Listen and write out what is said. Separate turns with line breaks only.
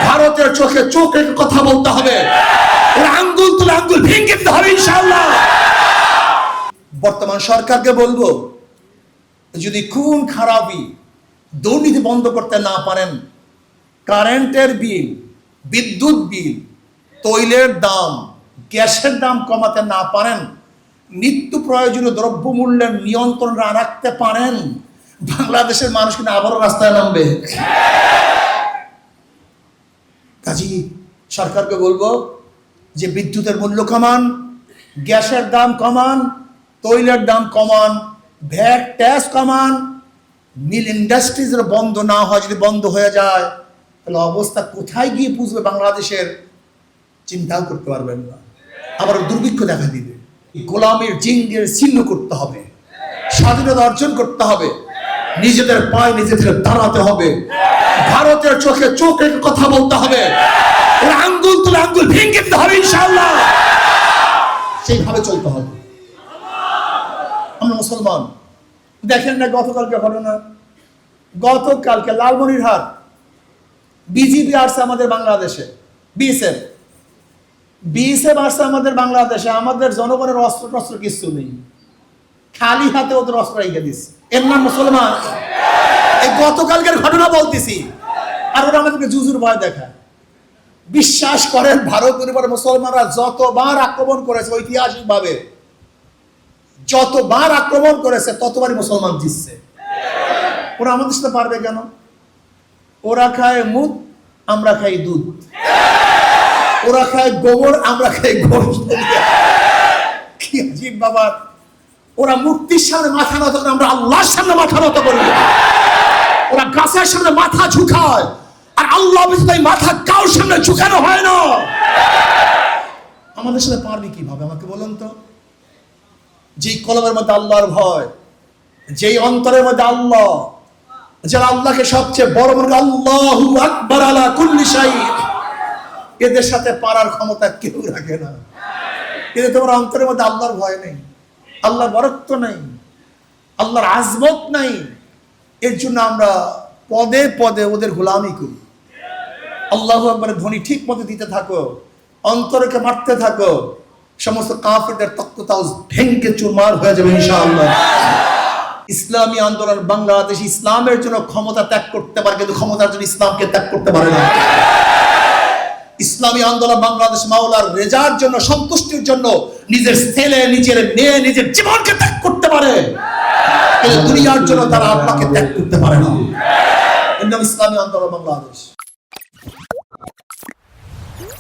ভারতের চোখে চোখ রেখে কথা বলতে হবে, ওরা আঙ্গুল তুলে আঙ্গুল ভেঙে দিতে হবে ইনশাআল্লাহ। বর্তমান সরকারকে বলবো, যদি খুন খারাপি দুর্নীতি বন্ধ করতে না পারেন, কারেন্টের বিল, বিদ্যুৎ বিল, তৈলের দাম, গ্যাসের দাম কমাতে না পারেন, নিত্য প্রয়োজনীয় দ্রব্যমূল্যের নিয়ন্ত্রণ না রাখতে পারেন, বাংলাদেশের মানুষ কিন্তু আবারও রাস্তায় নামবে। কাজী সরকারকে বলবো যে বিদ্যুতের মূল্য কমান, গ্যাসের দাম কমান, তৈলের দাম কমান, ভ্যাট ট্যাক্স কমান। মিল ইন্ডাস্ট্রিজ বন্ধ না হয়, যদি বন্ধ হয়ে যায় তাহলে অবস্থা কোথায় গিয়ে পুষবে বাংলাদেশের চিন্তাও করতে পারবেন না। আবার দুর্ভিক্ষ দেখা দিবে। গোলামীর জিঙ্গের ছিন্ন করতে হবে, স্বাধীনতা অর্জন করতে হবে, নিজেদের পায়ে নিজেদের দাঁড়াতে হবে, ভারতের চোখে চোখ রেখে কথা বলতে হবে, ওরা আঙ্গুল তুলে আঙ্গুল ভেঙে দিতে হবে ইনশাআল্লাহ। সেইভাবে চলতে হবে। আমরা মুসলমান, দেখেন না গতকালকে ঘটনা, গতকালকে লালমনিরহাট বিজিবি আসছে আমাদের বাংলাদেশে, বিএসএফ আসছে আমাদের বাংলাদেশে। আমাদের জনগণের অস্ত্র টস্ত্র কিছু নেই, খালি হাতে ওদের অস্ত্র রেখে দিচ্ছে। এর নাম মুসলমান? এই গতকালকের ঘটনা বলতেছি, আর ওরা আমাদেরকে জুজুর ভয় দেখায়। বিশ্বাস করেন, ভারতের উপর মুসলমানরা যতবার আক্রমণ করেছে ঐতিহাসিক ভাবে, যতবার আক্রমণ করেছে ততবারই মুসলমান জিতছে। ওরা আমাদের সাথে পারবে কেন? ওরা খায় মুদ, আমরা খাই দুধ। ওরা খায় গোবর, আমরা খাই গোশত। কি আজীব বাবা! ওরা মূর্তির সামনে মাথা নত করে, আমরা আল্লাহর সামনে মাথা নত করি। ওরা গাছের সামনে মাথা ঝুঁকায়, আর আল্লাহ ব্যতীত মাথা কারোর সামনে ঝুঁকানো হয় না। আমাদের সাথে পারবে কিভাবে আমাকে বলুন তো? যেই কলমের মধ্যে আল্লাহর ভয়, যেই অন্তরের মধ্যে আল্লাহ, যারা আল্লাহকে সবচেয়ে বড় মনে করে, আল্লাহু আকবার আলা কুল্লি শাই, এদের সাথে পারার ক্ষমতা কেউ রাখে না। কিন্তু তোমার অন্তরের মধ্যে আল্লাহর ভয় নেই, আল্লাহর বরত্ব নেই, আল্লাহর আজমত নাই। এর জন্য আমরা পদে পদে ওদের গোলামি করি। আল্লাহু আকবারের ধ্বনি ঠিক মতো দিতে থাকো, অন্তরকে মারতে থাকো, সমস্ত কাফেরদের তক্ততাও ভেঙে চুরমার হয়ে যাবে ইনশাআল্লাহ। ইসলামী আন্দোলন বাংলাদেশ ইসলামের জন্য ক্ষমতা ত্যাগ করতে পারে, কিন্তু ক্ষমতার জন্য ইসলামকে ত্যাগ করতে পারে না। ইসলামী আন্দোলন বাংলাদেশ মাওলার রেজার জন্য, সন্তুষ্টির জন্য নিজের ছেলে, নিজের মেয়ে, নিজের জীবনকে ত্যাগ করতে পারে, কিন্তু দুনিয়ার জন্য তারা আল্লাহকে ত্যাগ করতে পারে না। এর নাম ইসলামী আন্দোলন বাংলাদেশ।